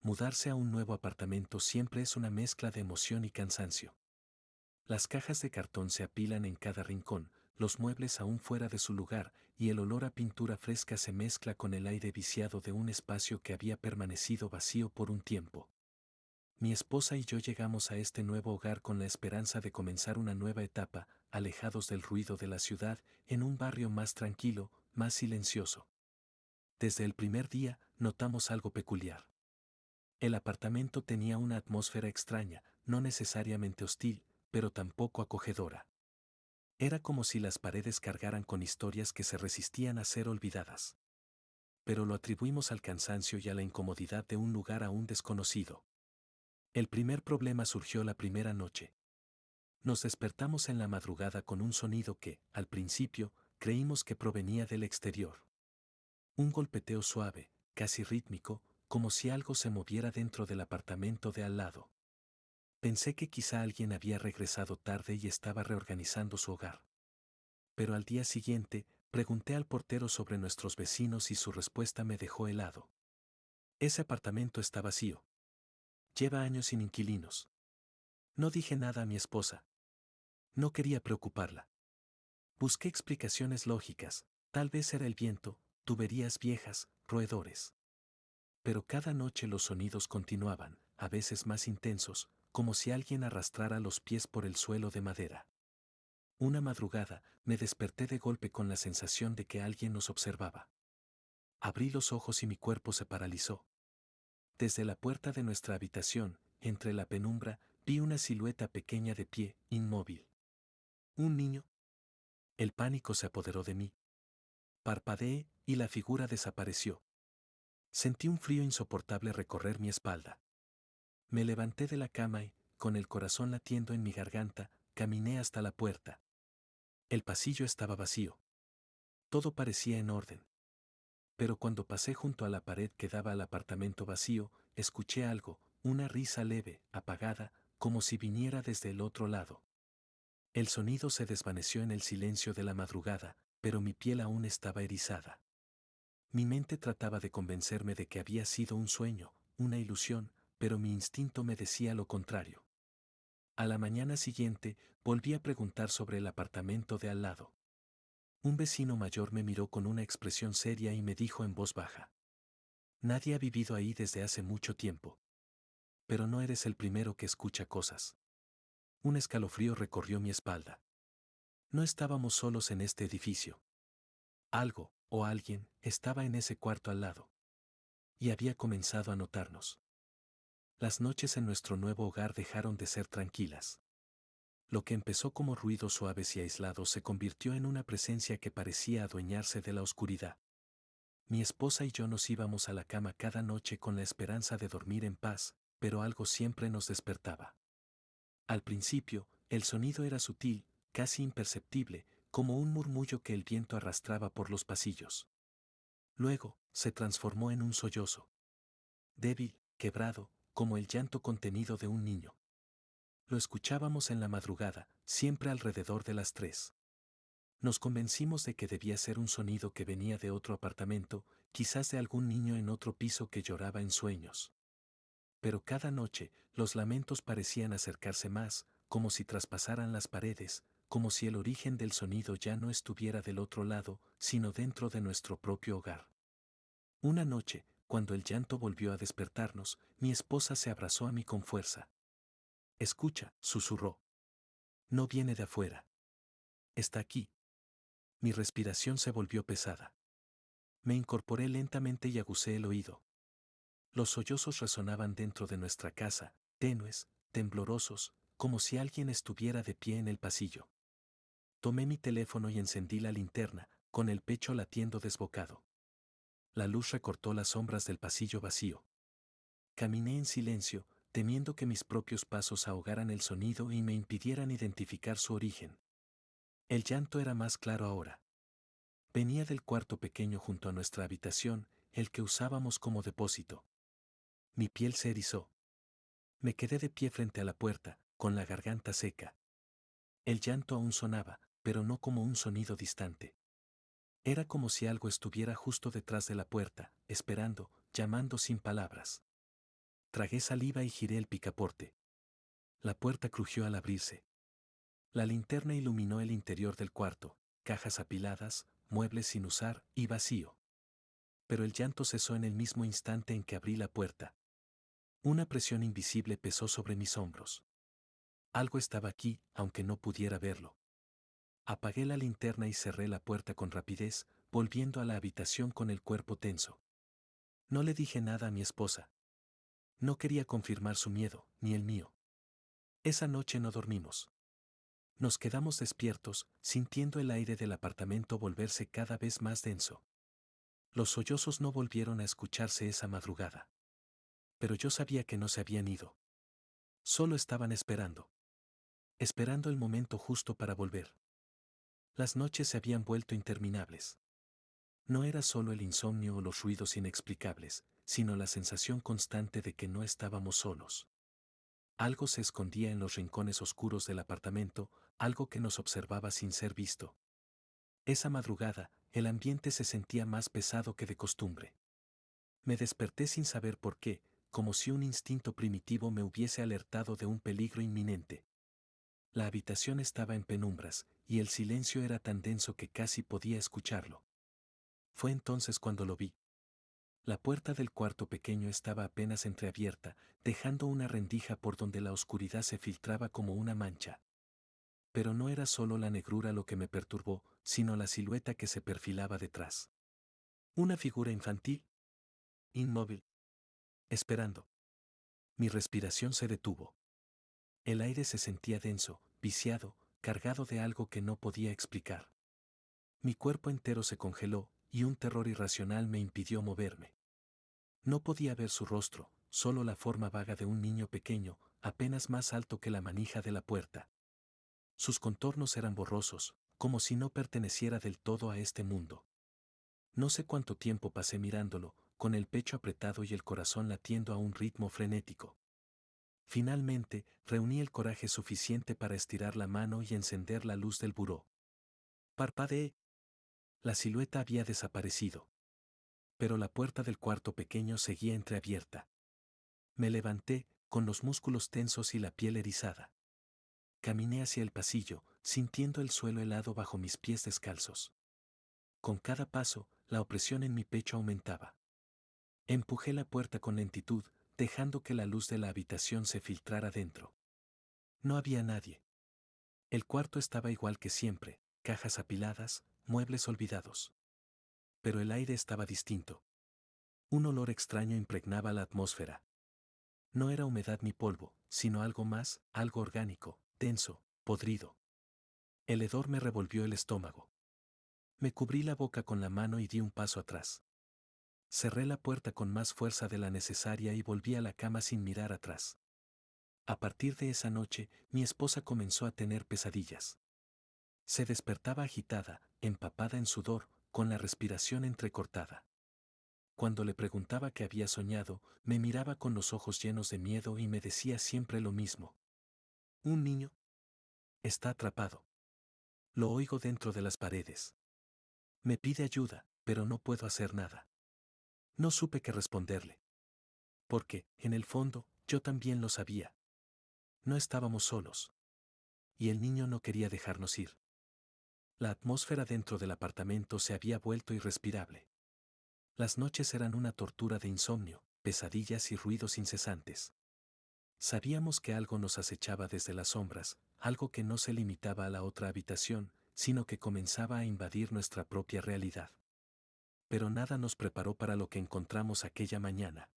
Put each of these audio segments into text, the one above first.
Mudarse a un nuevo apartamento siempre es una mezcla de emoción y cansancio. Las cajas de cartón se apilan en cada rincón, los muebles aún fuera de su lugar, y el olor a pintura fresca se mezcla con el aire viciado de un espacio que había permanecido vacío por un tiempo. Mi esposa y yo llegamos a este nuevo hogar con la esperanza de comenzar una nueva etapa, alejados del ruido de la ciudad, en un barrio más tranquilo, más silencioso. Desde el primer día, notamos algo peculiar. El apartamento tenía una atmósfera extraña, no necesariamente hostil, pero tampoco acogedora. Era como si las paredes cargaran con historias que se resistían a ser olvidadas. Pero lo atribuimos al cansancio y a la incomodidad de un lugar aún desconocido. El primer problema surgió la primera noche. Nos despertamos en la madrugada con un sonido que, al principio, creímos que provenía del exterior. Un golpeteo suave, casi rítmico, como si algo se moviera dentro del apartamento de al lado. Pensé que quizá alguien había regresado tarde y estaba reorganizando su hogar. Pero al día siguiente, pregunté al portero sobre nuestros vecinos y su respuesta me dejó helado. Ese apartamento está vacío. Lleva años sin inquilinos. No dije nada a mi esposa. No quería preocuparla. Busqué explicaciones lógicas, tal vez era el viento, tuberías viejas, roedores. Pero cada noche los sonidos continuaban, a veces más intensos, como si alguien arrastrara los pies por el suelo de madera. Una madrugada, me desperté de golpe con la sensación de que alguien nos observaba. Abrí los ojos y mi cuerpo se paralizó. Desde la puerta de nuestra habitación, entre la penumbra, vi una silueta pequeña de pie, inmóvil. ¿Un niño? El pánico se apoderó de mí. Parpadeé y la figura desapareció. Sentí un frío insoportable recorrer mi espalda. Me levanté de la cama y, con el corazón latiendo en mi garganta, caminé hasta la puerta. El pasillo estaba vacío. Todo parecía en orden. Pero cuando pasé junto a la pared que daba al apartamento vacío, escuché algo, una risa leve, apagada, como si viniera desde el otro lado. El sonido se desvaneció en el silencio de la madrugada, pero mi piel aún estaba erizada. Mi mente trataba de convencerme de que había sido un sueño, una ilusión, pero mi instinto me decía lo contrario. A la mañana siguiente, volví a preguntar sobre el apartamento de al lado. Un vecino mayor me miró con una expresión seria y me dijo en voz baja: nadie ha vivido ahí desde hace mucho tiempo. Pero no eres el primero que escucha cosas. Un escalofrío recorrió mi espalda. No estábamos solos en este edificio. Algo, o alguien, estaba en ese cuarto al lado. Y había comenzado a notarnos. Las noches en nuestro nuevo hogar dejaron de ser tranquilas. Lo que empezó como ruidos suaves y aislados se convirtió en una presencia que parecía adueñarse de la oscuridad. Mi esposa y yo nos íbamos a la cama cada noche con la esperanza de dormir en paz, pero algo siempre nos despertaba. Al principio, el sonido era sutil, casi imperceptible, como un murmullo que el viento arrastraba por los pasillos. Luego, se transformó en un sollozo. Débil, quebrado, como el llanto contenido de un niño. Lo escuchábamos en la madrugada, siempre alrededor de las 3. Nos convencimos de que debía ser un sonido que venía de otro apartamento, quizás de algún niño en otro piso que lloraba en sueños. Pero cada noche, los lamentos parecían acercarse más, como si traspasaran las paredes, como si el origen del sonido ya no estuviera del otro lado, sino dentro de nuestro propio hogar. Una noche, cuando el llanto volvió a despertarnos, mi esposa se abrazó a mí con fuerza. Escucha, susurró. No viene de afuera. Está aquí. Mi respiración se volvió pesada. Me incorporé lentamente y aguzé el oído. Los sollozos resonaban dentro de nuestra casa, tenues, temblorosos, como si alguien estuviera de pie en el pasillo. Tomé mi teléfono y encendí la linterna, con el pecho latiendo desbocado. La luz recortó las sombras del pasillo vacío. Caminé en silencio, temiendo que mis propios pasos ahogaran el sonido y me impidieran identificar su origen. El llanto era más claro ahora. Venía del cuarto pequeño junto a nuestra habitación, el que usábamos como depósito. Mi piel se erizó. Me quedé de pie frente a la puerta, con la garganta seca. El llanto aún sonaba, pero no como un sonido distante. Era como si algo estuviera justo detrás de la puerta, esperando, llamando sin palabras. Tragué saliva y giré el picaporte. La puerta crujió al abrirse. La linterna iluminó el interior del cuarto, cajas apiladas, muebles sin usar y vacío. Pero el llanto cesó en el mismo instante en que abrí la puerta. Una presión invisible pesó sobre mis hombros. Algo estaba aquí, aunque no pudiera verlo. Apagué la linterna y cerré la puerta con rapidez, volviendo a la habitación con el cuerpo tenso. No le dije nada a mi esposa. No quería confirmar su miedo, ni el mío. Esa noche no dormimos. Nos quedamos despiertos, sintiendo el aire del apartamento volverse cada vez más denso. Los sollozos no volvieron a escucharse esa madrugada. Pero yo sabía que no se habían ido. Solo estaban esperando. Esperando el momento justo para volver. Las noches se habían vuelto interminables. No era solo el insomnio o los ruidos inexplicables, sino la sensación constante de que no estábamos solos. Algo se escondía en los rincones oscuros del apartamento, algo que nos observaba sin ser visto. Esa madrugada, el ambiente se sentía más pesado que de costumbre. Me desperté sin saber por qué, como si un instinto primitivo me hubiese alertado de un peligro inminente. La habitación estaba en penumbras, y el silencio era tan denso que casi podía escucharlo. Fue entonces cuando lo vi. La puerta del cuarto pequeño estaba apenas entreabierta, dejando una rendija por donde la oscuridad se filtraba como una mancha. Pero no era solo la negrura lo que me perturbó, sino la silueta que se perfilaba detrás. Una figura infantil, inmóvil, esperando. Mi respiración se detuvo. El aire se sentía denso, viciado, cargado de algo que no podía explicar. Mi cuerpo entero se congeló, y un terror irracional me impidió moverme. No podía ver su rostro, solo la forma vaga de un niño pequeño, apenas más alto que la manija de la puerta. Sus contornos eran borrosos, como si no perteneciera del todo a este mundo. No sé cuánto tiempo pasé mirándolo, con el pecho apretado y el corazón latiendo a un ritmo frenético. Finalmente, reuní el coraje suficiente para estirar la mano y encender la luz del buró. Parpadeé. La silueta había desaparecido. Pero la puerta del cuarto pequeño seguía entreabierta. Me levanté, con los músculos tensos y la piel erizada. Caminé hacia el pasillo, sintiendo el suelo helado bajo mis pies descalzos. Con cada paso, la opresión en mi pecho aumentaba. Empujé la puerta con lentitud, dejando que la luz de la habitación se filtrara dentro. No había nadie. El cuarto estaba igual que siempre, cajas apiladas, muebles olvidados. Pero el aire estaba distinto. Un olor extraño impregnaba la atmósfera. No era humedad ni polvo, sino algo más, algo orgánico, denso, podrido. El hedor me revolvió el estómago. Me cubrí la boca con la mano y di un paso atrás. Cerré la puerta con más fuerza de la necesaria y volví a la cama sin mirar atrás. A partir de esa noche, mi esposa comenzó a tener pesadillas. Se despertaba agitada, empapada en sudor, con la respiración entrecortada. Cuando le preguntaba qué había soñado, me miraba con los ojos llenos de miedo y me decía siempre lo mismo. Un niño. Está atrapado. Lo oigo dentro de las paredes. Me pide ayuda, pero no puedo hacer nada. No supe qué responderle. Porque, en el fondo, yo también lo sabía. No estábamos solos. Y el niño no quería dejarnos ir. La atmósfera dentro del apartamento se había vuelto irrespirable. Las noches eran una tortura de insomnio, pesadillas y ruidos incesantes. Sabíamos que algo nos acechaba desde las sombras, algo que no se limitaba a la otra habitación, sino que comenzaba a invadir nuestra propia realidad. Pero nada nos preparó para lo que encontramos aquella mañana.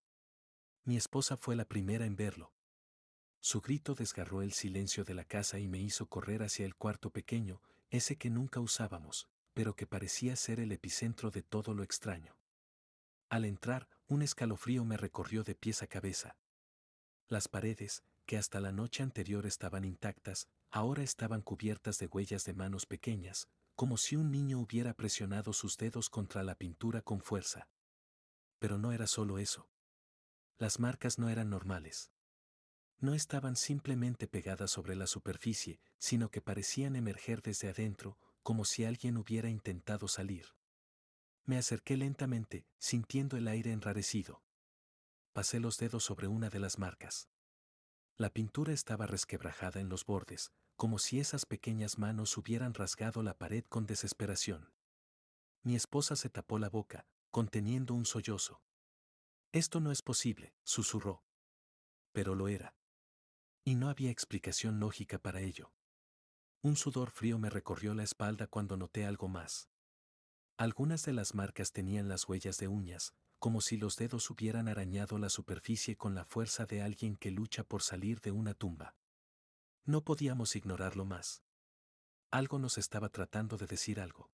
Mi esposa fue la primera en verlo. Su grito desgarró el silencio de la casa y me hizo correr hacia el cuarto pequeño, ese que nunca usábamos, pero que parecía ser el epicentro de todo lo extraño. Al entrar, un escalofrío me recorrió de pies a cabeza. Las paredes, que hasta la noche anterior estaban intactas, ahora estaban cubiertas de huellas de manos pequeñas, como si un niño hubiera presionado sus dedos contra la pintura con fuerza. Pero no era solo eso. Las marcas no eran normales. No estaban simplemente pegadas sobre la superficie, sino que parecían emerger desde adentro, como si alguien hubiera intentado salir. Me acerqué lentamente, sintiendo el aire enrarecido. pasé los dedos sobre una de las marcas. La pintura estaba resquebrajada en los bordes, como si esas pequeñas manos hubieran rasgado la pared con desesperación. Mi esposa se tapó la boca, conteniendo un sollozo. Esto no es posible, susurró. Pero lo era. Y no había explicación lógica para ello. Un sudor frío me recorrió la espalda cuando noté algo más. Algunas de las marcas tenían las huellas de uñas, como si los dedos hubieran arañado la superficie con la fuerza de alguien que lucha por salir de una tumba. No podíamos ignorarlo más. Algo nos estaba tratando de decir algo.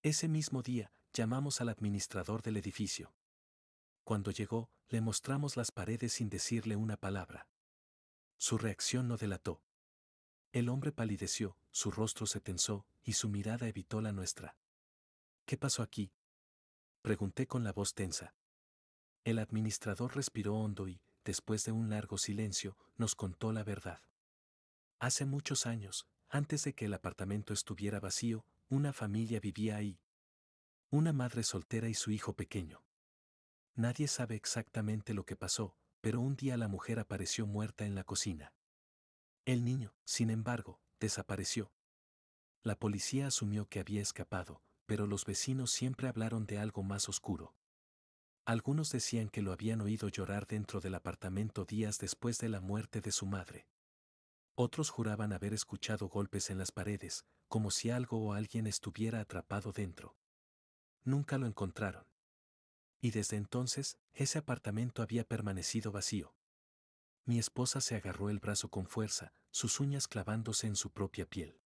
Ese mismo día, llamamos al administrador del edificio. Cuando llegó, le mostramos las paredes sin decirle una palabra. Su reacción no delató. El hombre palideció, su rostro se tensó, y su mirada evitó la nuestra. ¿Qué pasó aquí?, pregunté con la voz tensa. El administrador respiró hondo y, después de un largo silencio, nos contó la verdad. Hace muchos años, antes de que el apartamento estuviera vacío, una familia vivía ahí. Una madre soltera y su hijo pequeño. Nadie sabe exactamente lo que pasó, pero un día la mujer apareció muerta en la cocina. El niño, sin embargo, desapareció. La policía asumió que había escapado, pero los vecinos siempre hablaron de algo más oscuro. Algunos decían que lo habían oído llorar dentro del apartamento días después de la muerte de su madre. Otros juraban haber escuchado golpes en las paredes, como si algo o alguien estuviera atrapado dentro. Nunca lo encontraron. Y desde entonces, ese apartamento había permanecido vacío. Mi esposa se agarró el brazo con fuerza, sus uñas clavándose en su propia piel.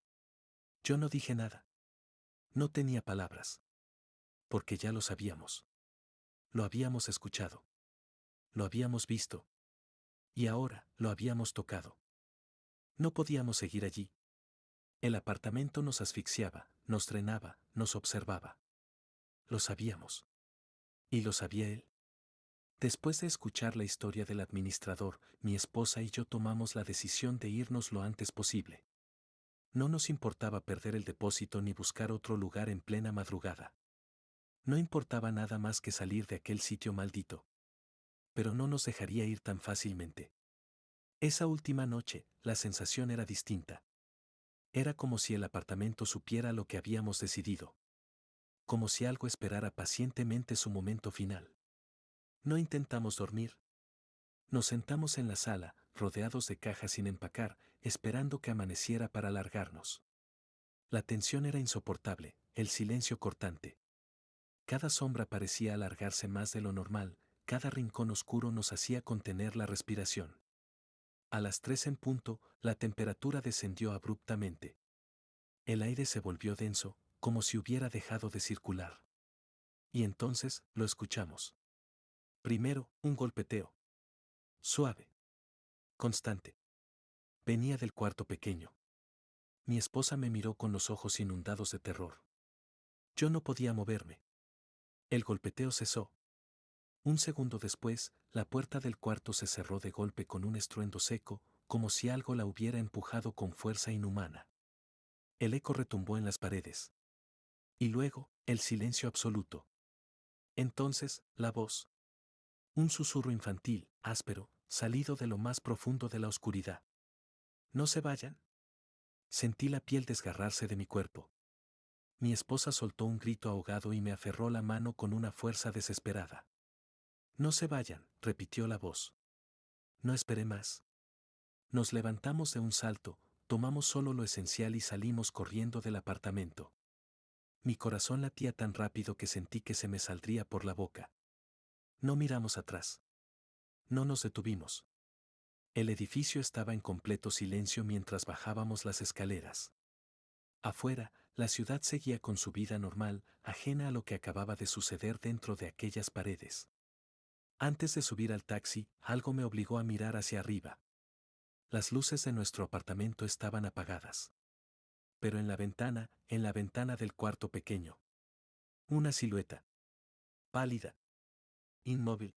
Yo no dije nada. No tenía palabras. Porque ya lo sabíamos. Lo habíamos escuchado. Lo habíamos visto. Y ahora, lo habíamos tocado. No podíamos seguir allí. El apartamento nos asfixiaba, nos drenaba, nos observaba. Lo sabíamos. ¿Y lo sabía él? Después de escuchar la historia del administrador, mi esposa y yo tomamos la decisión de irnos lo antes posible. No nos importaba perder el depósito ni buscar otro lugar en plena madrugada. No importaba nada más que salir de aquel sitio maldito. Pero no nos dejaría ir tan fácilmente. Esa última noche, la sensación era distinta. Era como si el apartamento supiera lo que habíamos decidido. Como si algo esperara pacientemente su momento final. No intentamos dormir. Nos sentamos en la sala, rodeados de cajas sin empacar, esperando que amaneciera para largarnos. La tensión era insoportable, el silencio cortante. Cada sombra parecía alargarse más de lo normal, cada rincón oscuro nos hacía contener la respiración. A las 3 en punto, la temperatura descendió abruptamente. El aire se volvió denso, como si hubiera dejado de circular. Y entonces, lo escuchamos. Primero, un golpeteo. Suave. Constante. Venía del cuarto pequeño. Mi esposa me miró con los ojos inundados de terror. Yo no podía moverme. El golpeteo cesó. Un segundo después, la puerta del cuarto se cerró de golpe con un estruendo seco, como si algo la hubiera empujado con fuerza inhumana. El eco retumbó en las paredes. Y luego, el silencio absoluto. Entonces, la voz. Un susurro infantil, áspero, salido de lo más profundo de la oscuridad. ¿No se vayan? Sentí la piel desgarrarse de mi cuerpo. Mi esposa soltó un grito ahogado y me aferró la mano con una fuerza desesperada. No se vayan, repitió la voz. No esperé más. Nos levantamos de un salto, tomamos solo lo esencial y salimos corriendo del apartamento. Mi corazón latía tan rápido que sentí que se me saldría por la boca. No miramos atrás. No nos detuvimos. El edificio estaba en completo silencio mientras bajábamos las escaleras. Afuera, la ciudad seguía con su vida normal, ajena a lo que acababa de suceder dentro de aquellas paredes. Antes de subir al taxi, algo me obligó a mirar hacia arriba. Las luces de nuestro apartamento estaban apagadas. Pero en la ventana del cuarto pequeño. Una silueta. Pálida. Inmóvil.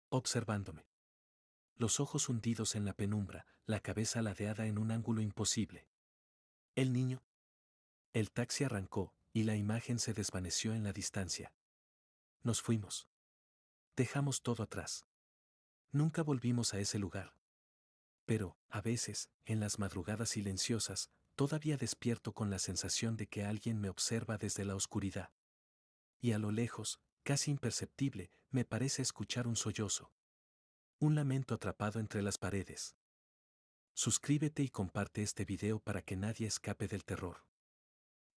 Observándome. Los ojos hundidos en la penumbra, la cabeza ladeada en un ángulo imposible. El niño. El taxi arrancó, y la imagen se desvaneció en la distancia. Nos fuimos. Dejamos todo atrás. Nunca volvimos a ese lugar. Pero, a veces, en las madrugadas silenciosas, todavía despierto con la sensación de que alguien me observa desde la oscuridad. Y a lo lejos, casi imperceptible, me parece escuchar un sollozo. Un lamento atrapado entre las paredes. Suscríbete y comparte este video para que nadie escape del terror.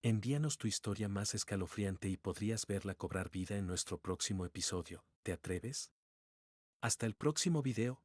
Envíanos tu historia más escalofriante y podrías verla cobrar vida en nuestro próximo episodio. ¿Te atreves? Hasta el próximo video.